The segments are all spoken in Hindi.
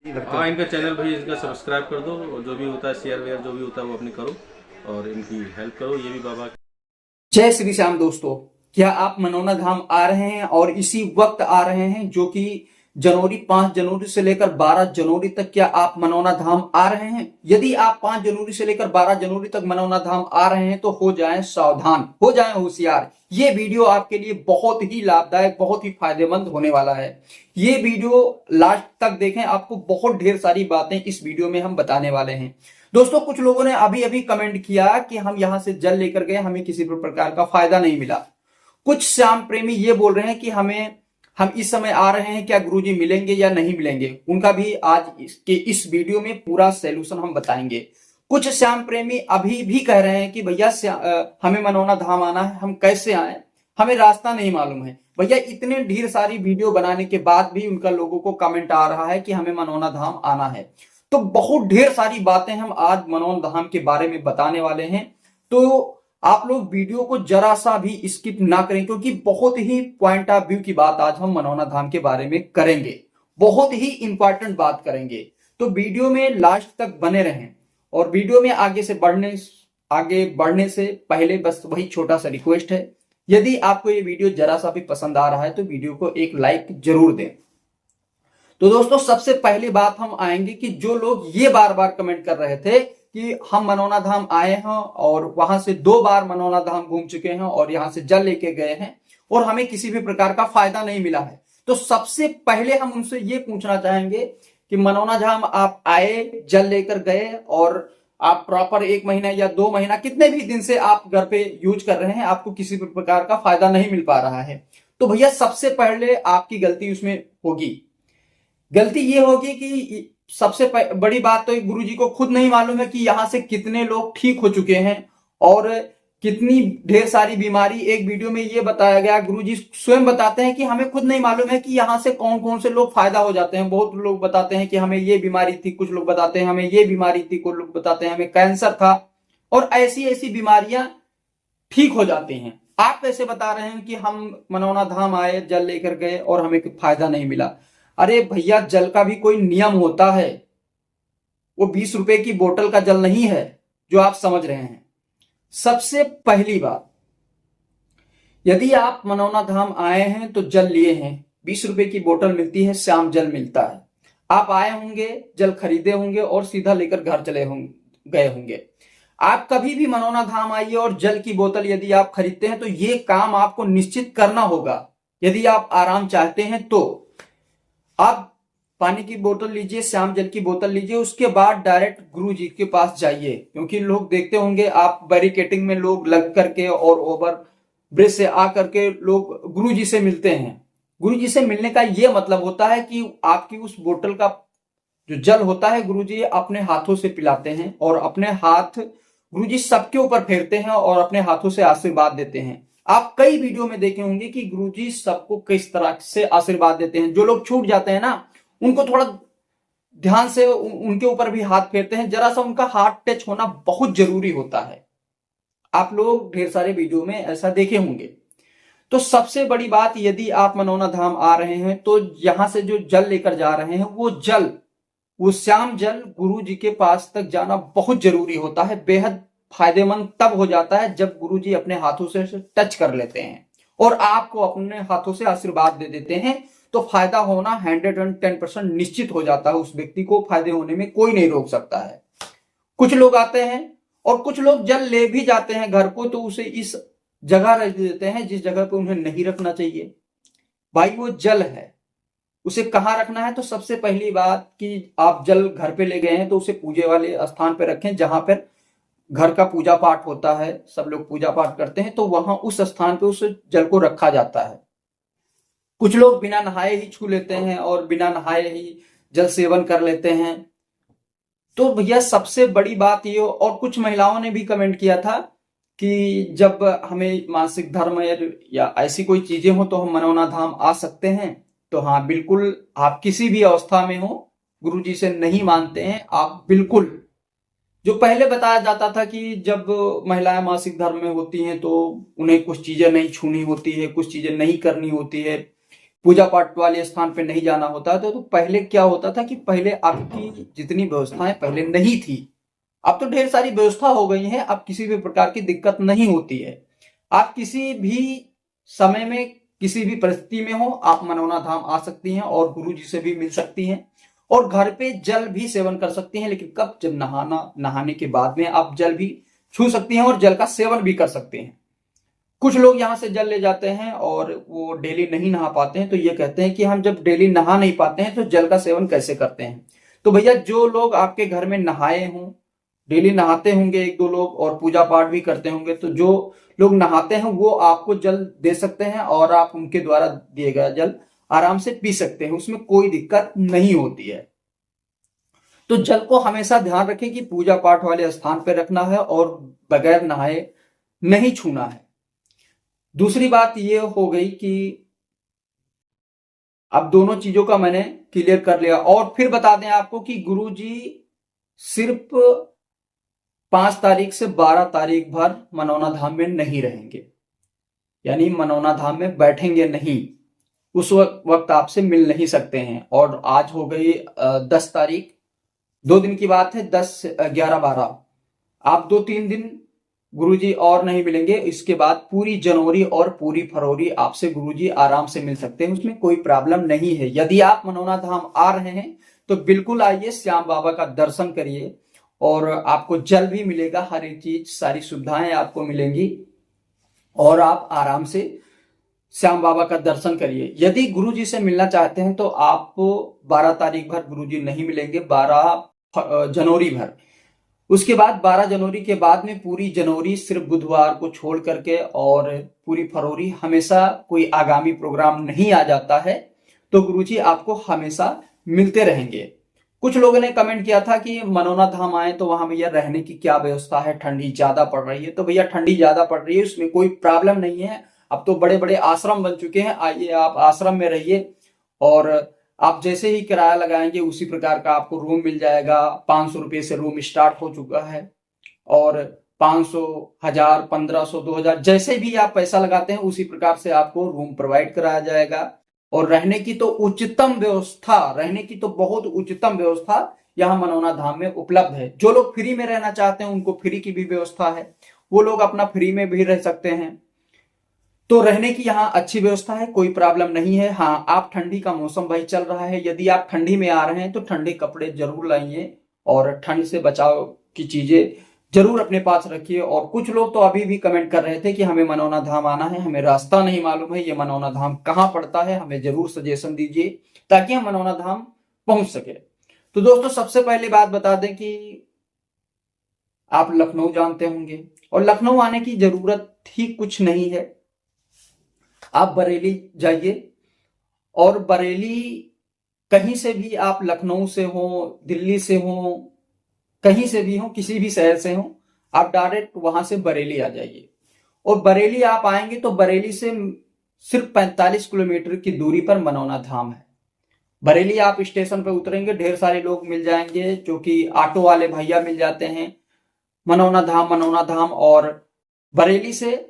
हाँ, इनका चैनल भाई इनका सब्सक्राइब कर दो और जो भी होता है शेयर वेयर जो भी होता है वो अपनी करो और इनकी हेल्प करो। ये भी बाबा जय श्री श्याम दोस्तों। क्या आप मनोना धाम आ रहे हैं और इसी वक्त आ रहे हैं जो कि जनवरी 5 जनवरी से लेकर 12 जनवरी तक? क्या आप मनोना धाम आ रहे हैं? यदि आप 5 जनवरी से लेकर 12 जनवरी तक मनोना धाम आ रहे हैं तो हो जाएं सावधान, हो जाएं होशियार। ये वीडियो आपके लिए बहुत ही लाभदायक, बहुत ही फायदेमंद होने वाला है। ये वीडियो लास्ट तक देखें, आपको बहुत ढेर सारी बातें इस वीडियो में हम बताने वाले हैं। दोस्तों, कुछ लोगों ने अभी अभी कमेंट किया कि हम यहां से जल लेकर गए, हमें किसी भी प्रकार का फायदा नहीं मिला। कुछ श्याम प्रेमी ये बोल रहे हैं कि हम इस समय आ रहे हैं, क्या गुरुजी मिलेंगे या नहीं मिलेंगे? उनका भी आज इसके इस वीडियो में पूरा सैल्यूशन हम बताएंगे। कुछ श्याम प्रेमी अभी भी कह रहे हैं कि भैया हमें मनोना धाम आना है, हम कैसे आए, हमें रास्ता नहीं मालूम है। भैया, इतने ढेर सारी वीडियो बनाने के बाद भी उनका लोगों को कमेंट आ रहा है कि हमें मनोना धाम आना है। तो बहुत ढेर सारी बातें हम आज मनोना धाम के बारे में बताने वाले हैं। तो आप लोग वीडियो को जरा सा भी स्किप ना करें, क्योंकि बहुत ही पॉइंट ऑफ व्यू की बात आज हम मनोना धाम के बारे में करेंगे। बहुत ही इंपॉर्टेंट बात करेंगे, तो वीडियो में लास्ट तक बने रहें। और वीडियो में आगे बढ़ने से पहले बस वही छोटा सा रिक्वेस्ट है, यदि आपको ये वीडियो जरा सा भी पसंद आ रहा है तो वीडियो को एक लाइक जरूर दें। तो दोस्तों, सबसे पहली बात हम आएंगे कि जो लोग ये बार बार कमेंट कर रहे थे कि हम मनोना धाम आए हैं और वहां से 2 बार मनोना धाम घूम चुके हैं और यहां से जल लेके गए हैं और हमें किसी भी प्रकार का फायदा नहीं मिला है, तो सबसे पहले हम उनसे ये पूछना चाहेंगे कि मनोना धाम आप आए, जल लेकर गए और आप प्रॉपर 1 महीना या 2 महीना, कितने भी दिन से आप घर पे यूज कर रहे हैं, आपको किसी भी प्रकार का फायदा नहीं मिल पा रहा है, तो भैया सबसे पहले आपकी गलती उसमें होगी। गलती ये होगी कि सबसे बड़ी बात तो गुरुजी को खुद नहीं मालूम है कि यहां से कितने लोग ठीक हो चुके हैं और कितनी ढेर सारी बीमारी। एक वीडियो में ये बताया गया, गुरुजी स्वयं बताते हैं कि हमें खुद नहीं मालूम है कि यहां से कौन कौन से लोग फायदा हो जाते हैं। बहुत लोग बताते हैं कि हमें ये बीमारी थी, कुछ लोग बताते हैं हमें ये बीमारी थी, कुछ लोग बताते हैं हमें कैंसर था, और ऐसी ऐसी बीमारियां ठीक हो जाती हैं। आप कैसे बता रहे हैं कि हम मनोना धाम आए, जल लेकर गए और हमें फायदा नहीं मिला? अरे भैया, जल का भी कोई नियम होता है, वो 20 रुपए की बोतल का जल नहीं है जो आप समझ रहे हैं। सबसे पहली बात, यदि आप मनोना धाम आए हैं तो जल लिए हैं, 20 रुपए की बोतल मिलती है, श्याम जल मिलता है। आप आए होंगे, जल खरीदे होंगे और सीधा लेकर घर चले होंगे, गए होंगे। आप कभी भी मनोना धाम आइए और जल की बोतल यदि आप खरीदते हैं तो ये काम आपको निश्चित करना होगा। यदि आप आराम चाहते हैं तो आप पानी की बोतल लीजिए, श्याम जल की बोतल लीजिए, उसके बाद डायरेक्ट गुरु जी के पास जाइए। क्योंकि लोग देखते होंगे आप बैरिकेटिंग में लोग लग करके और ओवर ब्रिज से आकर के लोग गुरु जी से मिलते हैं। गुरु जी से मिलने का यह मतलब होता है कि आपकी उस बोतल का जो जल होता है गुरु जी अपने हाथों से पिलाते हैं और अपने हाथ गुरु जी सबके ऊपर फेरते हैं और अपने हाथों से आशीर्वाद देते हैं। आप कई वीडियो में देखे होंगे कि गुरुजी सबको किस तरह से आशीर्वाद देते हैं। जो लोग छूट जाते हैं ना, उनको थोड़ा ध्यान से उनके ऊपर भी हाथ फेरते हैं, जरा सा उनका हाथ टच होना बहुत जरूरी होता है। आप लोग ढेर सारे वीडियो में ऐसा देखे होंगे। तो सबसे बड़ी बात, यदि आप मनोना धाम आ रहे हैं तो यहां से जो जल लेकर जा रहे हैं वो श्याम जल गुरु जी के पास तक जाना बहुत जरूरी होता है। बेहद फायदेमंद तब हो जाता है जब गुरु जी अपने हाथों से टच कर लेते हैं और आपको अपने हाथों से आशीर्वाद दे देते हैं, तो फायदा होना 110% निश्चित हो जाता है। उस व्यक्ति को फायदे होने में कोई नहीं रोक सकता है। कुछ लोग आते हैं और कुछ लोग जल ले भी जाते हैं घर को, तो उसे इस जगह रख देते हैं जिस जगह पर उन्हें नहीं रखना चाहिए। भाई, वो जल है, उसे कहां रखना है? तो सबसे पहली बात कि आप जल घर पे ले गए हैं तो उसे पूजे वाले स्थान पे रखें, जहां पर घर का पूजा पाठ होता है, सब लोग पूजा पाठ करते हैं, तो वहां उस स्थान पे उस जल को रखा जाता है। कुछ लोग बिना नहाए ही छू लेते हैं और बिना नहाए ही जल सेवन कर लेते हैं। तो भैया सबसे बड़ी बात ये, और कुछ महिलाओं ने भी कमेंट किया था कि जब हमें मासिक धर्म या ऐसी कोई चीजें हो तो हम मनोना धाम आ सकते हैं। तो हाँ, बिल्कुल, आप किसी भी अवस्था में हो, गुरु जी से नहीं मानते हैं आप, बिल्कुल। जो पहले बताया जाता था कि जब महिलाएं मासिक धर्म में होती हैं तो उन्हें कुछ चीजें नहीं छूनी होती है, कुछ चीजें नहीं करनी होती है, पूजा पाठ वाले स्थान पे नहीं जाना होता था। तो पहले क्या होता था कि पहले आपकी जितनी व्यवस्थाएं पहले नहीं थी, अब तो ढेर सारी व्यवस्था हो गई है। अब किसी भी प्रकार की दिक्कत नहीं होती है। आप किसी भी समय में किसी भी परिस्थिति में हो, आप मनौना धाम आ सकती हैं और गुरु जी से भी मिल सकती हैं और घर पे जल भी सेवन कर सकती हैं। लेकिन कब? जब नहाने के बाद में आप जल भी छू सकती हैं और जल का सेवन भी कर सकते हैं। कुछ लोग यहाँ से जल ले जाते हैं और वो डेली नहीं नहा पाते हैं, तो ये कहते हैं कि हम जब डेली नहा नहीं पाते हैं तो जल का सेवन कैसे करते हैं। तो भैया, जो लोग आपके घर में नहाए हों, डेली नहाते होंगे एक दो लोग और पूजा पाठ भी करते होंगे, तो जो लोग नहाते हैं वो आपको जल दे सकते हैं और आप उनके द्वारा दिए गया जल आराम से पी सकते हैं, उसमें कोई दिक्कत नहीं होती है। तो जल को हमेशा ध्यान रखें कि पूजा पाठ वाले स्थान पर रखना है और बगैर नहाए नहीं छूना है। दूसरी बात ये हो गई कि अब दोनों चीजों का मैंने क्लियर कर लिया। और फिर बता दें आपको कि गुरुजी सिर्फ 5 तारीख से 12 तारीख भर मनौना धाम में नहीं रहेंगे, यानी मनौना धाम में बैठेंगे नहीं, उस वक्त आपसे मिल नहीं सकते हैं। और आज हो गई 10 तारीख, 2 दिन की बात है, 10, 11, 12, आप 2-3 दिन गुरुजी और नहीं मिलेंगे। इसके बाद पूरी जनवरी और पूरी फरवरी आपसे गुरुजी आराम से मिल सकते हैं, उसमें कोई प्रॉब्लम नहीं है। यदि आप मनौना धाम आ रहे हैं तो बिल्कुल आइए, श्याम बाबा का दर्शन करिए और आपको जल भी मिलेगा, हर एक चीज, सारी सुविधाएं आपको मिलेंगी और आप आराम से श्याम बाबा का दर्शन करिए। यदि गुरुजी से मिलना चाहते हैं तो आपको 12 तारीख भर गुरुजी नहीं मिलेंगे, 12 जनवरी भर। उसके बाद 12 जनवरी के बाद में पूरी जनवरी सिर्फ बुधवार को छोड़ करके और पूरी फरवरी हमेशा कोई आगामी प्रोग्राम नहीं आ जाता है, तो गुरुजी आपको हमेशा मिलते रहेंगे। कुछ लोगों ने कमेंट किया था कि मनौना धाम आए तो वहां भैया रहने की क्या व्यवस्था है, ठंडी ज्यादा पड़ रही है। तो भैया, ठंडी ज्यादा पड़ रही है, उसमें कोई प्रॉब्लम नहीं है। अब तो बड़े बड़े आश्रम बन चुके हैं, आइए आप आश्रम में रहिए और आप जैसे ही किराया लगाएंगे उसी प्रकार का आपको रूम मिल जाएगा। 500 रुपये से रूम स्टार्ट हो चुका है और 500, 1000, 1500, 2000 जैसे भी आप पैसा लगाते हैं उसी प्रकार से आपको रूम प्रोवाइड कराया जाएगा। और रहने की तो उच्चतम व्यवस्था, रहने की तो बहुत उच्चतम व्यवस्था यहाँ मनौना धाम में उपलब्ध है। जो लोग फ्री में रहना चाहते हैं उनको फ्री की भी व्यवस्था है, वो लोग अपना फ्री में भी रह सकते हैं। तो रहने की यहाँ अच्छी व्यवस्था है, कोई प्रॉब्लम नहीं है। हाँ, आप ठंडी का मौसम भाई चल रहा है, यदि आप ठंडी में आ रहे हैं तो ठंडे कपड़े जरूर लाइए और ठंड से बचाव की चीजें जरूर अपने पास रखिए। और कुछ लोग तो अभी भी कमेंट कर रहे थे कि हमें मनौना धाम आना है, हमें रास्ता नहीं मालूम है, ये मनौना धाम कहाँ पड़ता है, हमें जरूर सजेशन दीजिए ताकि हम मनौना धाम पहुंच सके। तो दोस्तों, सबसे पहले बात बता दें कि आप लखनऊ जानते होंगे और लखनऊ आने की जरूरत ही कुछ नहीं है। आप बरेली जाइए और बरेली कहीं से भी, आप लखनऊ से हो, दिल्ली से हो, कहीं से भी हो, किसी भी शहर से हो, आप डायरेक्ट वहां से बरेली आ जाइए। और बरेली आप आएंगे तो बरेली से सिर्फ 45 किलोमीटर की दूरी पर मनौना धाम है। बरेली आप स्टेशन पर उतरेंगे, ढेर सारे लोग मिल जाएंगे, जो कि ऑटो वाले भैया मिल जाते हैं, मनौना धाम। और बरेली से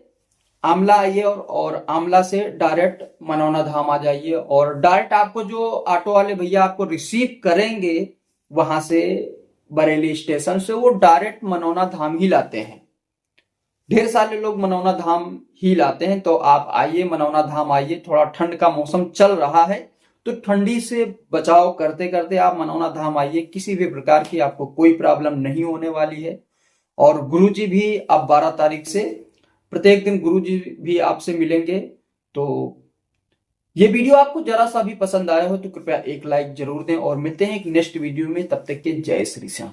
आमला आइए और आमला से डायरेक्ट मनौना धाम आ जाइए। और डायरेक्ट आपको जो ऑटो वाले भैया आपको रिसीव करेंगे वहां से, बरेली स्टेशन से, वो डायरेक्ट मनौना धाम ही लाते हैं। ढेर सारे लोग मनौना धाम ही लाते हैं। तो आप आइए, मनौना धाम आइए। थोड़ा ठंड का मौसम चल रहा है तो ठंडी से बचाव करते करते आप मनौना धाम आइए, किसी भी प्रकार की आपको कोई प्रॉब्लम नहीं होने वाली है। और गुरुजी भी अब 12 तारीख से प्रत्येक दिन गुरुजी भी आपसे मिलेंगे। तो ये वीडियो आपको जरा सा भी पसंद आया हो तो कृपया एक लाइक जरूर दें और मिलते हैं एक नेक्स्ट वीडियो में। तब तक के जय श्री श्याम।